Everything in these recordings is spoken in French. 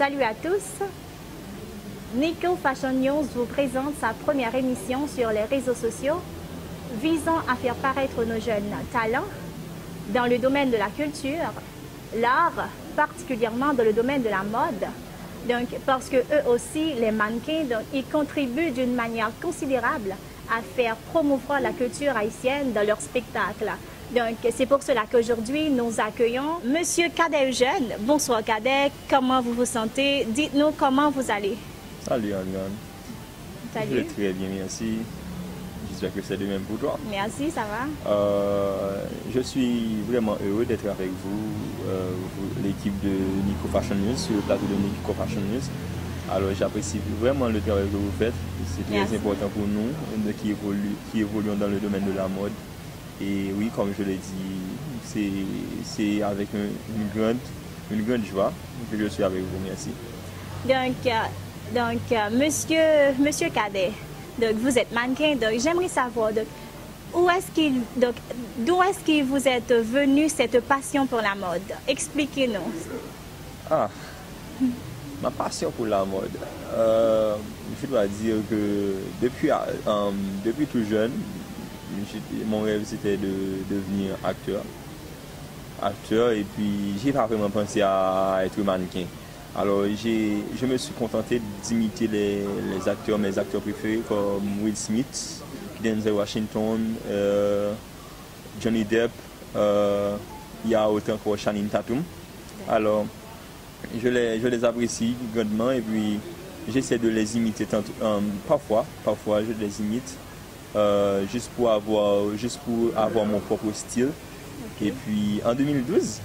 Salut à tous. Nico Fashion News vous présente sa première émission sur les réseaux sociaux visant à faire paraître nos jeunes talents dans le domaine de la culture, l'art, particulièrement dans le domaine de la mode. Donc, parce que eux aussi, les mannequins, donc, ils contribuent d'une manière considérable à faire promouvoir la culture haïtienne dans leurs spectacles. Donc, c'est pour cela qu'aujourd'hui, nous accueillons Monsieur Cadet Eugène. Bonsoir Cadet, comment vous vous sentez? Dites-nous comment vous allez. Salut Anne. Salut. Je vais très bien, merci. J'espère que c'est de même pour toi. Merci, ça va? Je suis vraiment heureux d'être avec vous, l'équipe de Nico Fashion News, sur le plateau de Nico Fashion News. Alors j'apprécie vraiment le travail que vous faites. C'est très important pour nous qui évoluons dans le domaine de la mode. Et oui, comme je l'ai dit, c'est avec une grande joie que je suis avec vous. Merci. Donc, monsieur Cadet, donc vous êtes mannequin, donc j'aimerais savoir d'où est-ce qu'il vous est venu cette passion pour la mode? Expliquez-nous. Ah, ma passion pour la mode. Je dois dire que depuis tout jeune, mon rêve c'était de devenir acteur. Et puis j'ai pas vraiment pensé à être mannequin. Alors je me suis contenté d'imiter les acteurs, mes acteurs préférés comme Will Smith, Denzel Washington, Johnny Depp, il y a autant que Channing Tatum. Alors je les apprécie grandement et puis j'essaie de les imiter parfois je les imite juste pour avoir mon propre style. Okay. Et puis en 2012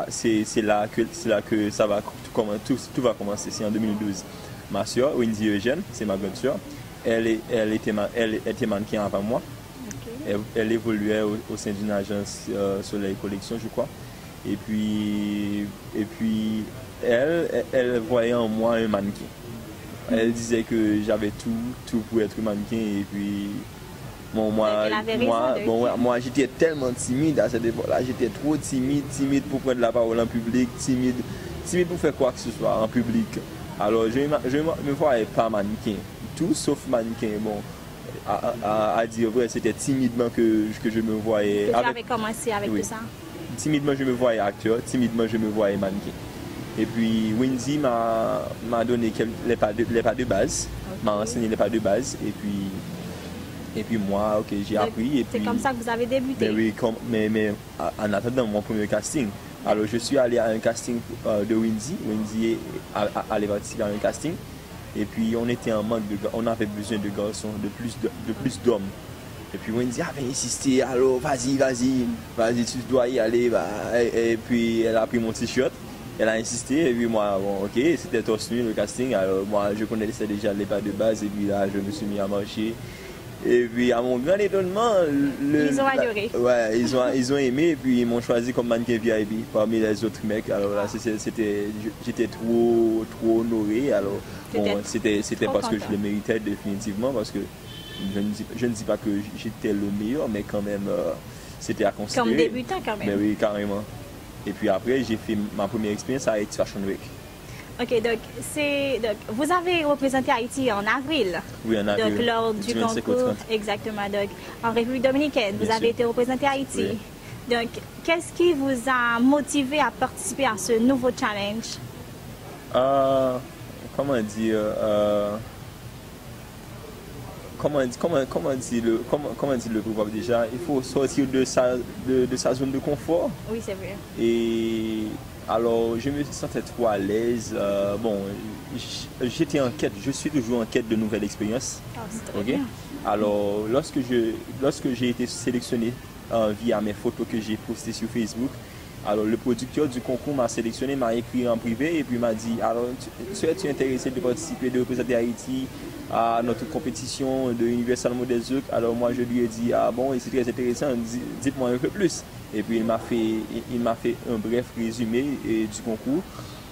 c'est là que ça va tout va commencer. C'est en 2012. Ma soeur Wendy Eugène, c'est ma grande soeur, elle était mannequin avant moi. Okay. Elle évoluait au sein d'une agence Soleil Collection, je crois. Et puis elle voyait en moi un mannequin. Elle disait que j'avais tout pour être mannequin. Et puis moi j'étais tellement timide à cette époque-là. J'étais trop timide pour prendre la parole en public, timide pour faire quoi que ce soit en public. Alors je me voyais pas mannequin, tout sauf mannequin. Bon, à dire vrai, c'était timidement que je me voyais. Vous avez commencé avec tout ça? Timidement je me voyais acteur, timidement je me voyais mannequin. Et puis Wendy m'a donné les pas de base, okay. M'a enseigné les pas de base et puis moi, ok, j'ai appris. C'est comme ça que vous avez débuté? Mais en attendant mon premier casting, alors je suis allé à un casting de Wendy. Wendy allait participer à un casting. Et puis on était en manque on avait besoin de garçons, de plus d'hommes. Et puis Wendy avait insisté, alors vas-y, tu dois y aller. Et puis elle a pris mon t-shirt. Elle a insisté et puis moi, bon, ok, c'était torse nu le casting, alors moi je connaissais déjà les pas de base et puis là je me suis mis à marcher. Et puis à mon grand étonnement, ils ont adoré. Ouais, ils ont aimé et puis ils m'ont choisi comme mannequin VIP parmi les autres mecs. Alors là j'étais trop honoré, alors bon, c'était parce que je le méritais définitivement, parce que je ne dis pas que j'étais le meilleur, mais quand même c'était à considérer. Comme débutant quand même. Mais oui, carrément. Et puis après, j'ai fait ma première expérience à Haïti Fashion Week. Ok, donc vous avez représenté Haïti en avril. Oui, en avril. Donc lors du concours, exactement. Donc en République dominicaine, vous avez été représenté à Haïti. Oui. Donc qu'est-ce qui vous a motivé à participer à ce nouveau challenge? Comment dire le pouvoir déjà? Il faut sortir de sa zone de confort. Oui, c'est vrai. Et alors, je me sentais trop à l'aise. Bon, j'étais en quête, je suis toujours en quête de nouvelles expériences. Oh, okay? Alors, lorsque j'ai été sélectionné via mes photos que j'ai postées sur Facebook, alors le producteur du concours m'a sélectionné, m'a écrit en privé et puis m'a dit, alors, es-tu intéressé de participer, de représenter Haïti à notre compétition de Universal Model Zouk? Alors moi je lui ai dit, ah bon, c'est très intéressant, dites-moi un peu plus. Et puis il m'a fait un bref résumé du concours.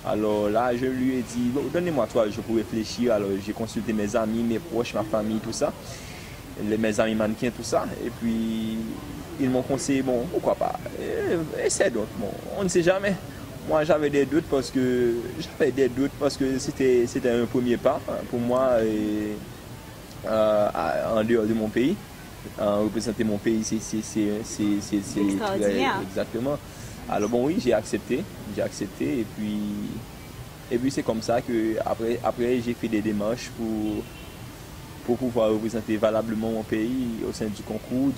Alors là je lui ai dit, bon, donnez-moi 3 jours pour réfléchir. Alors j'ai consulté mes amis, mes proches, ma famille, tout ça, mes amis mannequins, tout ça. Et puis ils m'ont conseillé, bon, pourquoi pas, essaie donc, bon, on ne sait jamais. moi j'avais des doutes parce que c'était un premier pas pour moi en dehors de mon pays. Représenter mon pays, c'est extraordinaire. Exactement. Alors bon, oui, j'ai accepté et puis c'est comme ça que après j'ai fait des démarches pour pouvoir représenter valablement mon pays au sein du concours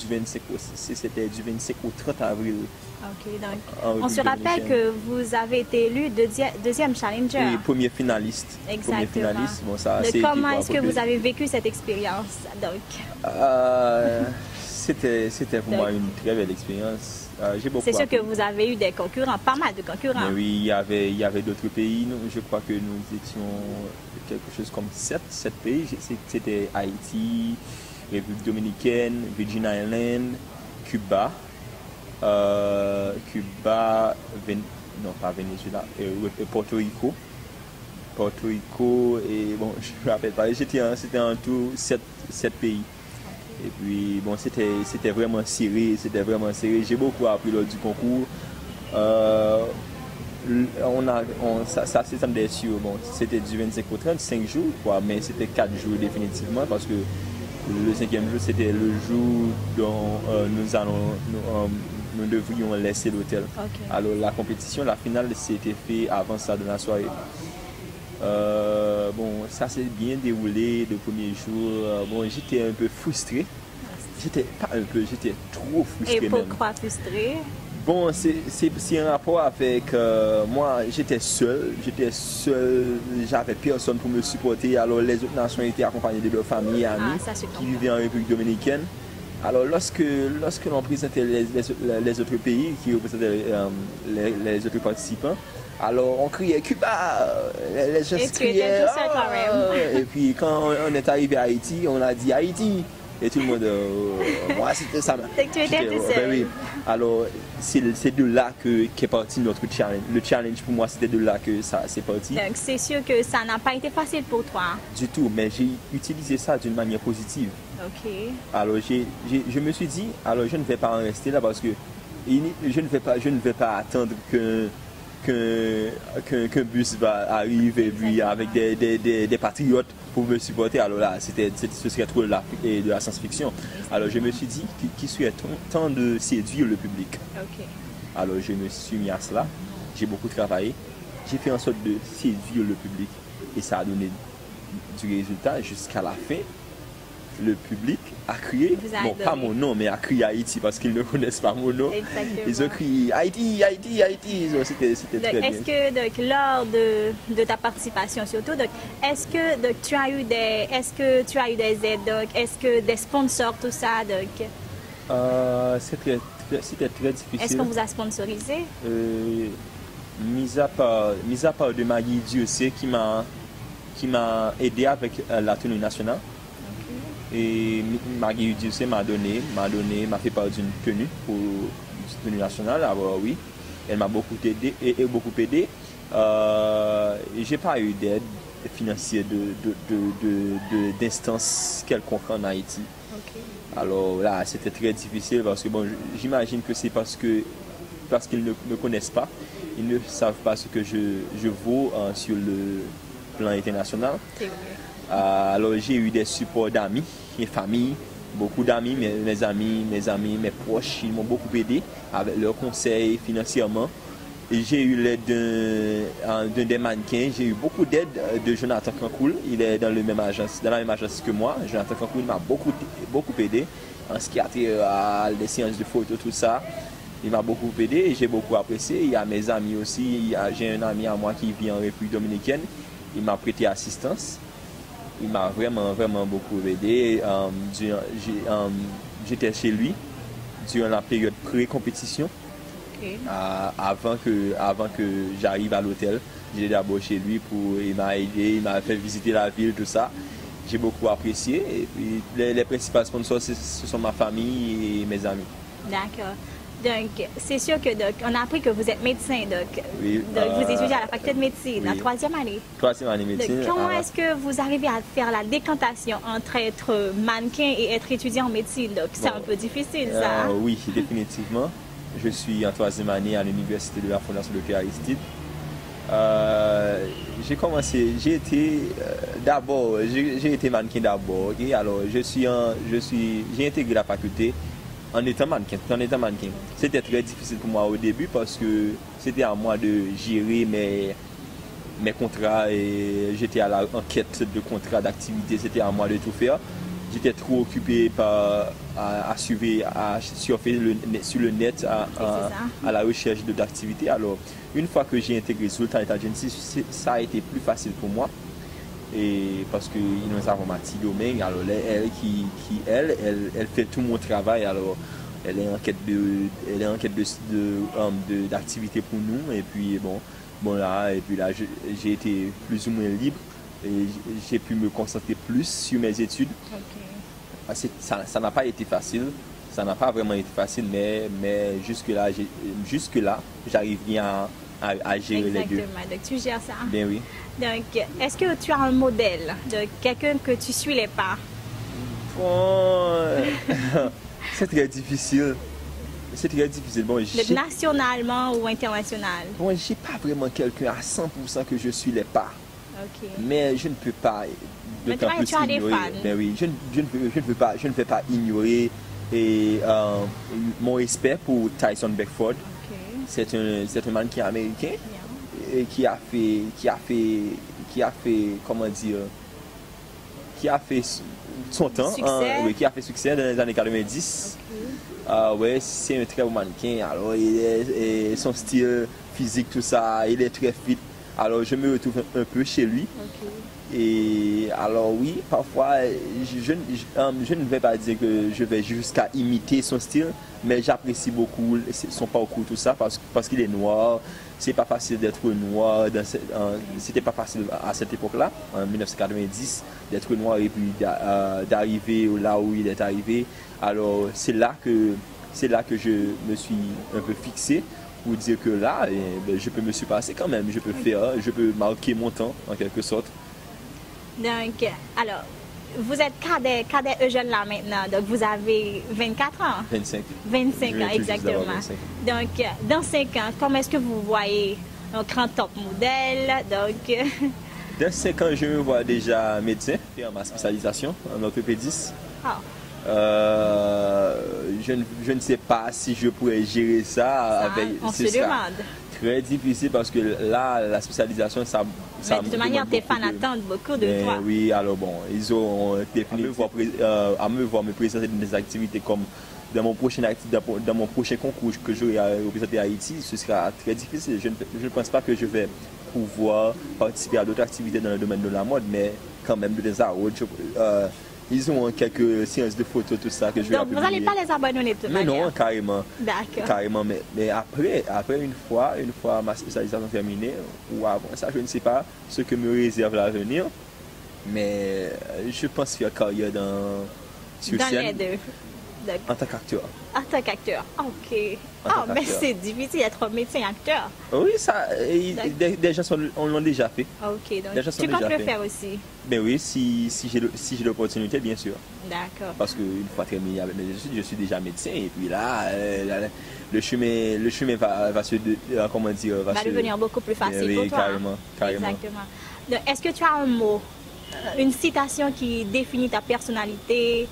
c'était du 25 au 30 avril. Ok, donc on se rappelle que vous avez été élu deuxième challenger. Oui, premier finaliste. Exactement. Premier finaliste. Bon, ça, comment est-ce que vous avez vécu cette expérience donc? C'était pour moi une très belle expérience. C'est sûr que vous avez eu des concurrents, pas mal de concurrents. Mais oui, il y avait d'autres pays. Je crois que nous étions quelque chose comme 7 pays. C'était Haïti, République dominicaine, Virgin Islands, Cuba, non pas Venezuela, Porto Rico. Porto Rico et bon, je ne me rappelle pas. C'était en tout 7 pays. Et puis bon, c'était vraiment serré, J'ai beaucoup appris lors du concours. Ça s'étendait sur, bon, c'était du 25 au 35 jours, quoi, mais c'était 4 jours définitivement parce que le 5e jour c'était le jour dont nous devrions laisser l'hôtel. Okay. Alors la compétition, la finale s'était faite avant ça de la soirée. Bon, ça s'est bien déroulé le premier jour. Bon, j'étais un peu frustré. J'étais trop frustré. Et pourquoi frustré? Bon, c'est un rapport avec moi, j'étais seul, j'avais personne pour me supporter. Alors les autres nations étaient accompagnées de leurs familles et amis qui vivaient en République dominicaine. Alors lorsque l'on présentait les autres pays qui représentaient les autres participants, alors on criait Cuba, les gens criaient. Et puis quand on est arrivé à Haïti, on a dit Haïti. Et tout le monde, moi c'était ça. C'est que tu étais tout seul. Oui. Alors c'est de là qu'est parti notre challenge. Le challenge pour moi c'était de là que ça c'est parti. Donc c'est sûr que ça n'a pas été facile pour toi. Du tout, mais j'ai utilisé ça d'une manière positive. Ok. Alors je me suis dit, alors je ne vais pas en rester là parce que je ne vais pas attendre qu'un bus va arriver et puis avec des patriotes pour me supporter. Alors là, ce serait trop de la science-fiction. Alors je me suis dit qu'il serait temps de séduire le public. Okay. Alors je me suis mis à cela, j'ai beaucoup travaillé, j'ai fait en sorte de séduire le public et ça a donné du résultat jusqu'à la fin. Le public a crié, bon pas mon nom, mais a crié Haïti parce qu'ils ne connaissent pas mon nom. Exactement. Ils ont crié Haïti, Haïti, Haïti. C'était très bien. Est-ce que donc, lors de ta participation surtout, est-ce que tu as eu des aides, est-ce que des sponsors, tout ça c'était très difficile. Est-ce qu'on vous a sponsorisé? Mis à part de Maggie Dieussé qui m'a aidé avec la tenue nationale. Et Maggie Dieussé m'a fait part d'une tenue pour une tenue nationale. Alors oui, elle m'a beaucoup aidé. J'ai pas eu d'aide financière d'instance quelconque en Haïti. Okay. Alors là, c'était très difficile parce que bon, j'imagine que c'est parce qu'ils ne me connaissent pas. Ils ne savent pas ce que je vaux sur le plan international. C'est vrai. Alors j'ai eu des supports d'amis et familles, beaucoup d'amis, mes amis, mes proches, ils m'ont beaucoup aidé avec leurs conseils financièrement. Et j'ai eu l'aide d'un des mannequins, j'ai eu beaucoup d'aide de Jonathan Cancoul, il est dans la même agence que moi. Jonathan Cancoul m'a beaucoup aidé en ce qui a trait à des séances de photos, tout ça. Il m'a beaucoup aidé et j'ai beaucoup apprécié. Il y a mes amis aussi, j'ai un ami à moi qui vit en République dominicaine, il m'a prêté assistance. Il m'a vraiment beaucoup aidé. J'étais chez lui durant la période pré-compétition. Okay. Avant que j'arrive à l'hôtel, j'étais d'abord chez lui il m'a aidé, il m'a fait visiter la ville, tout ça. J'ai beaucoup apprécié. Et puis les principaux sponsors, ce sont ma famille et mes amis. D'accord. Donc, c'est sûr que on a appris que vous êtes médecin, oui, vous étudiez à la faculté de médecine, la troisième année. Troisième année médecine. Donc, comment est-ce que vous arrivez à faire la décantation entre être mannequin et être étudiant en médecine? Donc, c'est un peu difficile, ça. Oui, définitivement. Je suis en troisième année à l'université de la Fondation de Aristide. J'ai commencé, j'ai été d'abord, j'ai été mannequin d'abord. Okay? Alors, j'ai intégré la faculté en étant mannequin. C'était très difficile pour moi au début parce que c'était à moi de gérer mes contrats et j'étais en quête de contrats d'activité. C'était à moi de tout faire. J'étais trop occupé à surfer sur le net, à la recherche d'activités. Alors, une fois que j'ai intégré Sultan Agency, ça a été plus facile pour moi. Et parce que nous avons un petit domaine, alors elle fait tout mon travail. Alors, elle est en quête d'activité pour nous. Et puis, là, j'ai été plus ou moins libre. Et j'ai pu me concentrer plus sur mes études. Okay. Ça n'a pas été facile, ça n'a pas vraiment été facile, mais jusque-là, j'arrive bien à gérer les deux. Exactement, donc tu gères ça. Bien oui. Donc, est-ce que tu as un modèle de quelqu'un que tu suis les pas? Bon, c'est très difficile. C'est très difficile. Bon, nationalement ou international? Bon, j'ai pas vraiment quelqu'un à 100% que je suis les pas. Okay. Mais je ne peux pas d'autant plus ignorer. Mais oui, je ne vais pas ignorer mon respect pour Tyson Beckford. Okay. C'est un mannequin américain et qui a fait son temps, qui a fait succès dans les années 90. Okay. Ouais, c'est un très bon mannequin. Alors, son style physique, tout ça, il est très fit. Alors, je me retrouve un peu chez lui. Okay. Et alors, oui, parfois, je ne vais pas dire que je vais jusqu'à imiter son style, mais j'apprécie beaucoup son parcours, tout ça, parce qu'il est noir. C'est pas facile d'être noir. C'était pas facile à cette époque-là, en 1990, d'être noir et puis d'arriver là où il est arrivé. Alors, c'est là que je me suis un peu fixé. Pour dire que là, je peux me surpasser quand même, je peux marquer mon temps en quelque sorte. Donc, alors, vous êtes cadet Eugène là maintenant, donc vous avez 24 ans? 25. 25 ans, exactement. 25. Donc, dans 5 ans, comment est-ce que vous voyez un grand top modèle? Donc... Dans 5 ans, je me vois déjà médecin, faire ma spécialisation en orthopédiste. Oh. Je ne sais pas si je pourrais gérer ça avec. On se demande. Très difficile parce que là, la spécialisation, ça mais de toute manière, tes fans attendent beaucoup de toi. Oui, alors bon, ils ont à me voir me présenter des activités comme dans mon prochain concours que j'aurai à représenter Haïti, ce sera très difficile. Je ne pense pas que je vais pouvoir participer à d'autres activités dans le domaine de la mode, mais quand même de des arômes. Ils ont quelques séances de photos, tout ça que je vais publier. Donc, vous n'allez pas les abandonner de toute manière? Non, carrément. D'accord. Carrément, mais après une fois ma spécialisation terminée, ou avant ça, je ne sais pas ce que me réserve l'avenir, mais je pense faire carrière sur scène. Dans les deux. En tant qu'acteur. En tant qu'acteur, ok. Mais c'est difficile d'être médecin-acteur. Oui, ça, des gens l'ont déjà fait. Ok, donc tu comptes le faire aussi? Ben oui, si j'ai l'opportunité, bien sûr. D'accord. Parce qu'une fois terminé avec mes études, je suis déjà médecin. Et puis là, le chemin va devenir beaucoup plus facile pour toi. Carrément. Exactement. Donc, est-ce que tu as un mot, une citation qui définit ta personnalité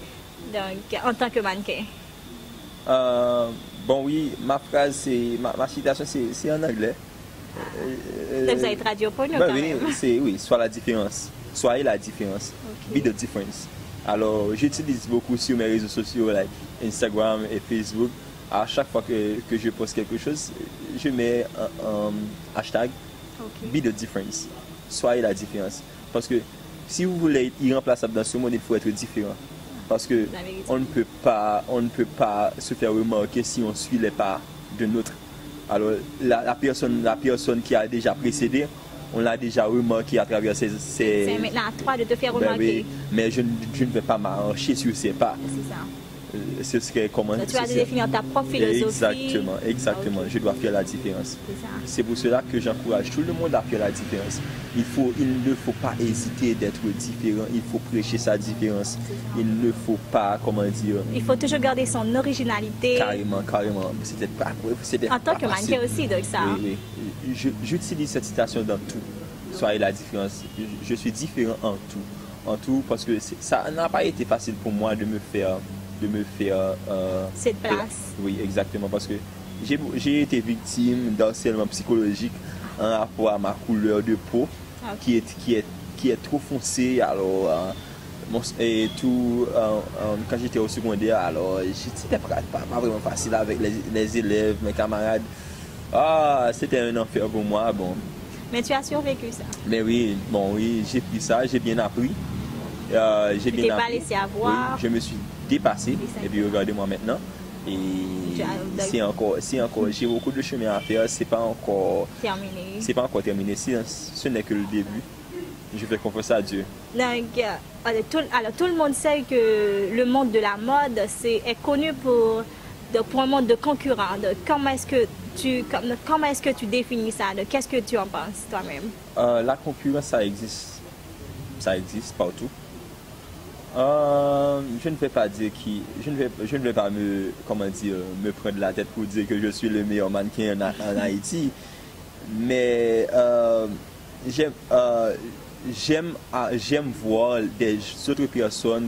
en tant que mannequin? Bon oui, ma phrase, ma citation, c'est en anglais. Vous avez traduit pour nous quand même. Oui, sois la différence. Soyez la différence. Okay. Be the difference. Alors, j'utilise beaucoup sur mes réseaux sociaux, like Instagram et Facebook. À chaque fois que je poste quelque chose, je mets un hashtag Be the difference. Soyez la différence. Parce que si vous voulez être irremplaçable dans ce monde, il faut être différent. Parce que on ne peut pas se faire remarquer si on suit les pas de l'autre. Alors la personne qui a déjà précédé, on l'a déjà remarqué à travers ses... C'est maintenant à toi de te faire remarquer. Oui, mais je ne vais pas marcher sur ses pas. C'est ça. Ce serait comment... Donc, tu vas définir ta propre philosophie. Exactement. Okay. Je dois faire la différence. C'est pour cela que j'encourage tout le monde à faire la différence. Il ne faut pas hésiter d'être différent. Il faut prêcher sa différence. Il ne faut pas, il faut toujours garder son originalité. Carrément. En tant que mannequin aussi, donc ça. Oui. j'utilise cette citation dans tout. Soyez la différence. Je suis différent en tout. En tout, parce que ça n'a pas été facile pour moi de me faire cette place. Oui, exactement, parce que j'ai été victime d'harcèlement psychologique en rapport à ma couleur de peau, qui est trop foncée. Alors, et tout, quand j'étais au secondaire, alors c'était pas vraiment facile avec les élèves, mes camarades. Ah, c'était un enfer pour moi. Bon. Mais tu as survécu ça. Mais oui, j'ai pris ça, j'ai bien appris. Tu t'es pas laissé avoir. Oui, je me suis dépassé. Et puis regardez-moi maintenant. Et c'est encore, j'ai beaucoup de chemin à faire. C'est pas encore terminé. C'est pas encore terminé. Ce n'est que le début. Je fais confiance à Dieu. Donc, alors, tout le monde sait que le monde de la mode est connu pour un monde de concurrents. Comment est-ce que tu définis ça? Qu'est-ce que tu en penses toi-même? La concurrence, ça existe. Ça existe partout. Je ne vais pas dire je ne vais pas me prendre la tête pour dire que je suis le meilleur mannequin en Haïti. Mais j'aime voir des autres personnes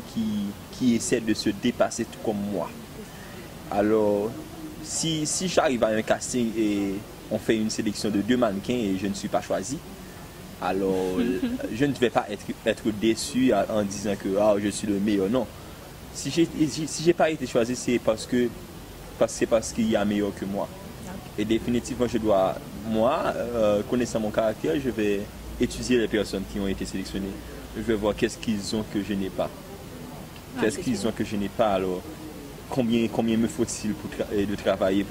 qui essaient de se dépasser tout comme moi. Alors, si j'arrive à un casting et on fait une sélection de 2 mannequins et je ne suis pas choisi, alors je ne vais pas être déçu en disant que je suis le meilleur. Non. Si j'ai pas été choisi, c'est parce qu'il y a meilleur que moi. Et définitivement, connaissant mon caractère, je vais étudier les personnes qui ont été sélectionnées. Je vais voir qu'est-ce qu'ils ont que je n'ai pas. Qu'est-ce qu'ils ont que je n'ai pas, alors combien me faut-il de travailler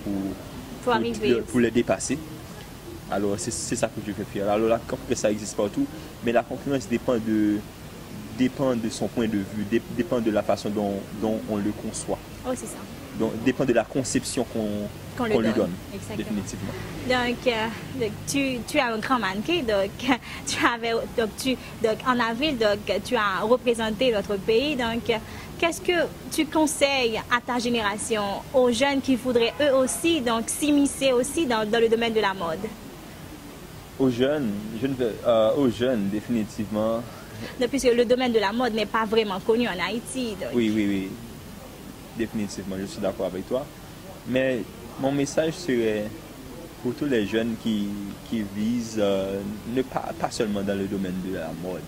pour les dépasser. Alors c'est ça que je vais faire. Alors la concurrence, ça existe partout, mais la concurrence dépend de son point de vue, dépend de la façon dont on le conçoit. Oh, c'est ça. Donc dépend de la conception qu'on lui donne. Exactement. Définitivement. Donc tu es un grand mannequin, donc en avril, tu as représenté notre pays. Donc qu'est-ce que tu conseilles à ta génération, aux jeunes qui voudraient eux aussi s'immiscer aussi dans le domaine de la mode? Aux jeunes, définitivement. Puisque le domaine de la mode n'est pas vraiment connu en Haïti. Donc. Oui. Définitivement, je suis d'accord avec toi. Mais mon message serait pour tous les jeunes qui visent, pas seulement dans le domaine de la mode.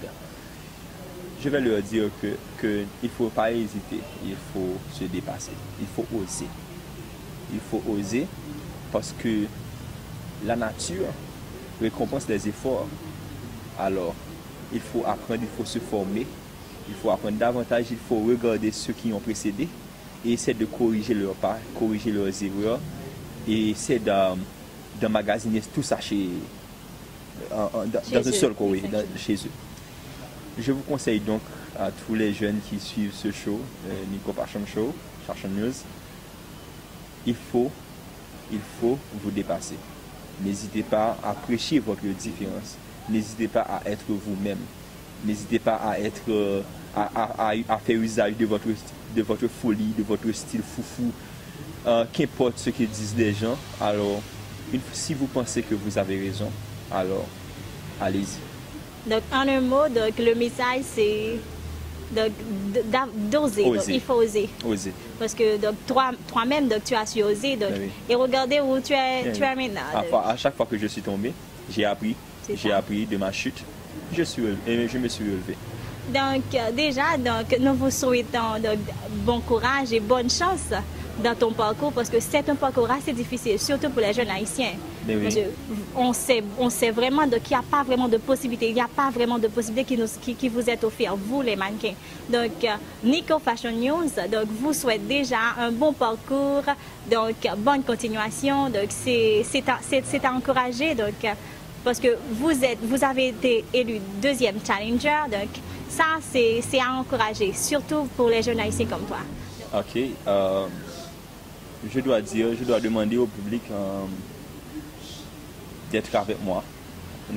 Je vais leur dire qu'il ne faut pas hésiter, il faut se dépasser, il faut oser. Il faut oser parce que la nature récompense les efforts. Alors, il faut apprendre, il faut se former, il faut apprendre davantage, il faut regarder ceux qui ont précédé et essayer de corriger leurs pas, corriger leurs erreurs et essayer d'emmagasiner tout ça dans un seul courrier, chez eux. Je vous conseille donc à tous les jeunes qui suivent ce show, Nico Fashion Show, Fashion News, il faut vous dépasser. N'hésitez pas à prêcher votre différence. N'hésitez pas à être vous-même. N'hésitez pas à faire usage de votre folie, de votre style foufou. Qu'importe ce que disent les gens, alors si vous pensez que vous avez raison, alors allez-y. Donc en un mot, le message c'est d'oser. Il faut oser. Parce que toi-même, tu as su oser. Oui. Et regardez où tu es maintenant. À chaque fois que je suis tombé, j'ai appris de ma chute. Je me suis relevé. Donc déjà, nous vous souhaitons bon courage et bonne chance dans ton parcours parce que c'est un parcours assez difficile, surtout pour les jeunes haïtiens. Oui. Parce que on sait vraiment qu'il n'y a pas vraiment de possibilités, il n'y a pas vraiment de possibilités qui vous est offert, vous les mannequins. Donc Nico Fashion News vous souhaite déjà un bon parcours, donc bonne continuation, donc c'est à encourager, donc parce que vous avez été élu 2e challenger, donc ça c'est à encourager, surtout pour les jeunes haïtiens comme toi. Ok. Je dois demander au public d'être avec moi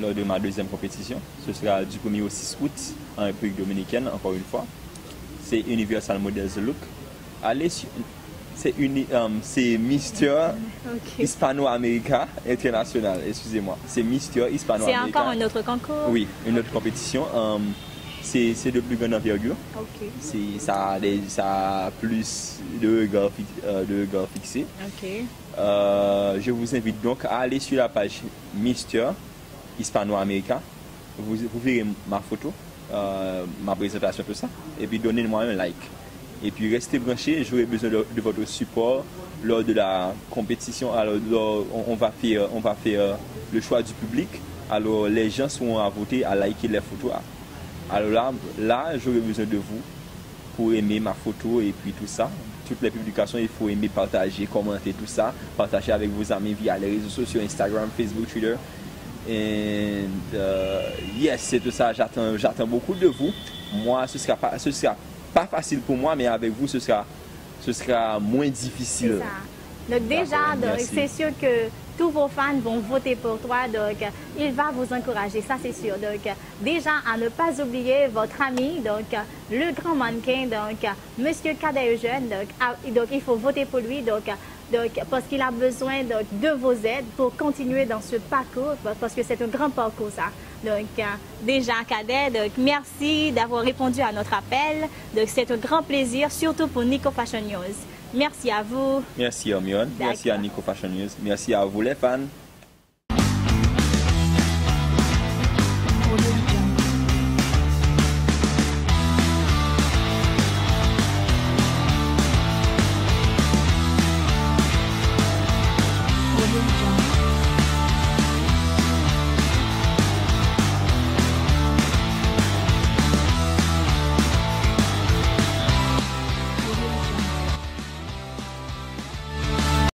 lors de ma 2e compétition. Ce sera du 1er au 6 août en République dominicaine, encore une fois. C'est Universal Models Look. c'est Mister Ok. Hispano-America International, excusez-moi. C'est Mister C'est Hispano-America. encore un autre concours? Oui, une autre compétition. C'est de plus grande envergure. Ok. Ça a plus de regards fixés. Ok. Je vous invite donc à aller sur la page Mister Hispano-America. Vous verrez ma photo, ma présentation, tout ça. Et puis donnez-moi un like. Et puis restez branchés, j'aurai besoin de votre support lors de la compétition. Alors on va faire le choix du public. Alors les gens seront à voter, à liker les photos. Alors là j'aurai besoin de vous pour aimer ma photo et puis tout ça. Toutes les publications, il faut aimer, partager, commenter tout ça. Partager avec vos amis via les réseaux sociaux, Instagram, Facebook, Twitter. Et yes, c'est tout ça. J'attends beaucoup de vous. Moi, ce sera pas facile pour moi, mais avec vous, ce sera moins difficile. C'est ça. Donc déjà, c'est sûr que tous vos fans vont voter pour toi, donc il va vous encourager, ça c'est sûr. Donc déjà, à ne pas oublier votre ami, donc le grand mannequin, donc Monsieur Cadet Eugène, donc il faut voter pour lui, donc parce qu'il a besoin de vos aides pour continuer dans ce parcours, parce que c'est un grand parcours ça. Donc déjà Cadet, donc merci d'avoir répondu à notre appel. Donc c'est un grand plaisir, surtout pour Nico Fashion News. Merci à vous. Merci Hermione, merci à Nico Fashion News, merci à vous les fans.